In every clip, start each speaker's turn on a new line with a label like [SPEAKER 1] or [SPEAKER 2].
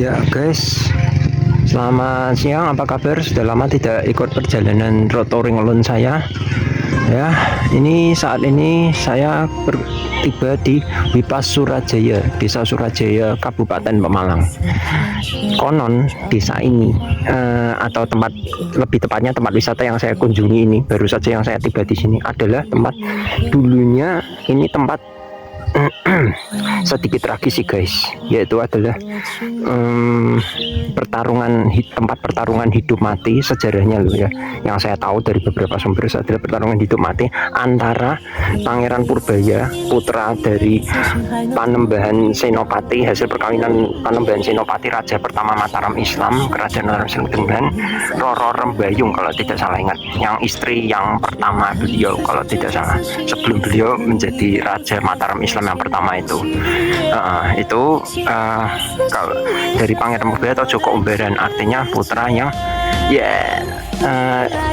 [SPEAKER 1] Ya guys, selamat siang, apa kabar? Sudah lama tidak ikut perjalanan road touring alone saya. Ya, ini saat ini saya tiba di Wipas Surajaya, Desa Surajaya, Kabupaten Pemalang. Konon desa ini atau tempat, lebih tepatnya tempat wisata yang saya kunjungi ini, baru saja yang saya tiba di sini adalah tempat dulunya ini tempat sedikit tragis sih guys, yaitu adalah tempat pertarungan hidup mati sejarahnya loh ya. Yang saya tahu dari beberapa sumber adalah pertarungan hidup mati antara Pangeran Purbaya, putra dari Panembahan Senopati, hasil perkawinan Panembahan Senopati, raja pertama Mataram Islam, kerajaan Mataram Islam, dengan Roro Rembayung kalau tidak salah ingat, yang istri yang pertama beliau kalau tidak salah, sebelum beliau menjadi raja Mataram Islam yang pertama itu. Kalau dari Pangeran Purbaya atau Joko Umbaran, artinya putra yang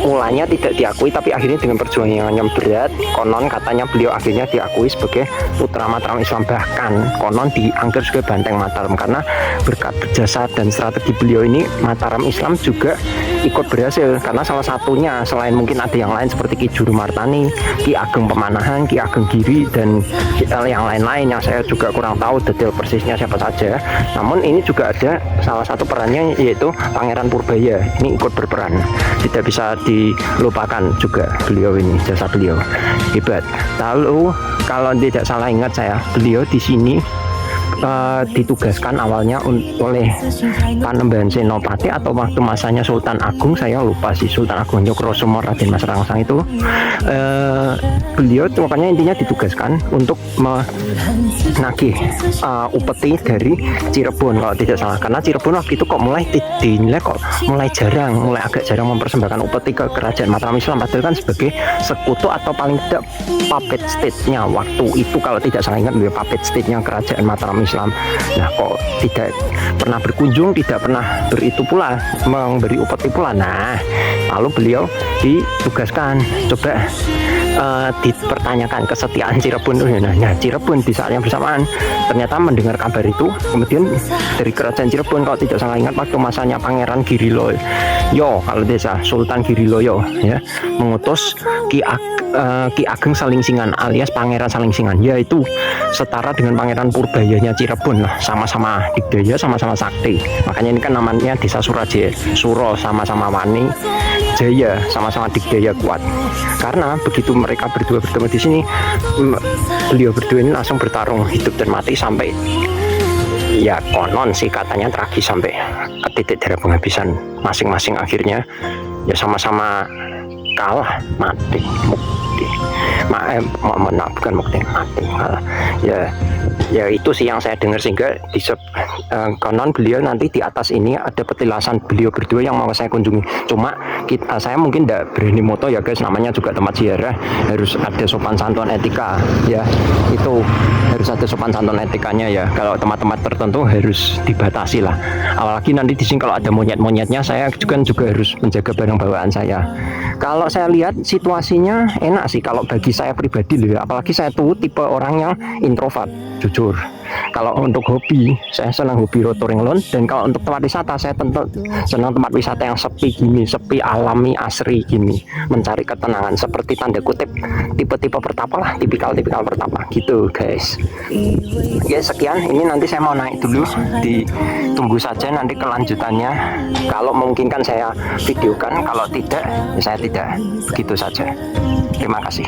[SPEAKER 1] mulanya tidak diakui, tapi akhirnya dengan perjuangan yang berat, konon katanya beliau akhirnya diakui sebagai putra Mataram Islam, bahkan konon dianggap sebagai banteng Mataram, karena berkat jasa dan strategi beliau ini Mataram Islam juga ikut berhasil, karena salah satunya selain mungkin ada yang lain seperti Ki Juru Martani, Ki Ageng Pemanahan, Ki Ageng Giri, dan yang lain-lain yang saya juga kurang tahu detail persisnya siapa saja. Namun ini juga ada salah satu perannya, yaitu Pangeran Purbaya ini ikut berperan, tidak bisa dilupakan juga beliau ini, jasa beliau hebat. Lalu kalau tidak salah ingat saya, beliau di sini ditugaskan awalnya oleh Panembahan Senopati atau waktu masanya Sultan Agung, saya lupa sih, Sultan Agung Nyokrosumo Raden Mas Rangsang itu, beliau pokoknya intinya ditugaskan untuk menagih upeti dari Cirebon kalau tidak salah, karena Cirebon waktu itu kok mulai dinilai kok mulai agak jarang mempersembahkan upeti ke kerajaan Mataram Islam, padahal kan sebagai sekutu atau paling tidak puppet state-nya waktu itu kalau tidak salah ingat, beliau puppet state-nya kerajaan Mataram Islam. Nah kok tidak pernah berkunjung, tidak pernah beritu pula, memberi upeti pula. Nah lalu beliau ditugaskan, coba dipertanyakan kesetiaan Cirebon. Nah Cirebon di saat yang bersamaan ternyata mendengar kabar itu, kemudian dari kerajaan Cirebon kalau tidak salah ingat waktu masanya Pangeran Giriloyo, kalau desa Sultan Giriloyo ya, mengutus Ki Ageng Salingsingan alias Pangeran Salingsingan, yaitu setara dengan Pangeran Purbayanya Cirebon lah, sama-sama digdaya, sama-sama sakti. Makanya ini kan namanya desa Surajaya, Suro sama-sama wani, Jaya sama-sama digdaya kuat. Karena begitu mereka berdua bertemu di sini, beliau berdua ini langsung bertarung hidup dan mati sampai ya konon sih katanya tragis sampai ke titik darah penghabisan masing-masing, akhirnya ya sama-sama kalah, mati, mukti. Bukan mukti, mati malah. Ya itu sih yang saya dengar, sehingga konon beliau nanti di atas ini ada petilasan beliau berdua yang mau saya kunjungi. Cuma saya mungkin tidak berani moto ya guys, namanya juga tempat ziarah, harus ada sopan santun etika ya, itu harus ada sopan santun etikanya ya. Kalau tempat-tempat tertentu harus dibatasi lah, apalagi nanti di sini kalau ada monyet-monyetnya, saya juga harus menjaga barang bawaan saya. Kalau saya lihat situasinya enak sih kalau bagi saya pribadi loh ya, apalagi saya tuh tipe orang yang introvert jujur. Kalau untuk hobi, saya senang hobi road touring alone, dan kalau untuk tempat wisata, saya tentu senang tempat wisata yang sepi gini, sepi, alami, asri gini, mencari ketenangan seperti tanda kutip tipe-tipe pertapa lah, tipikal pertapa gitu guys. Ya sekian, ini nanti saya mau naik dulu, ditunggu saja nanti kelanjutannya. Kalau mungkin kan saya videokan, kalau tidak ya saya tidak, begitu saja. Terima kasih.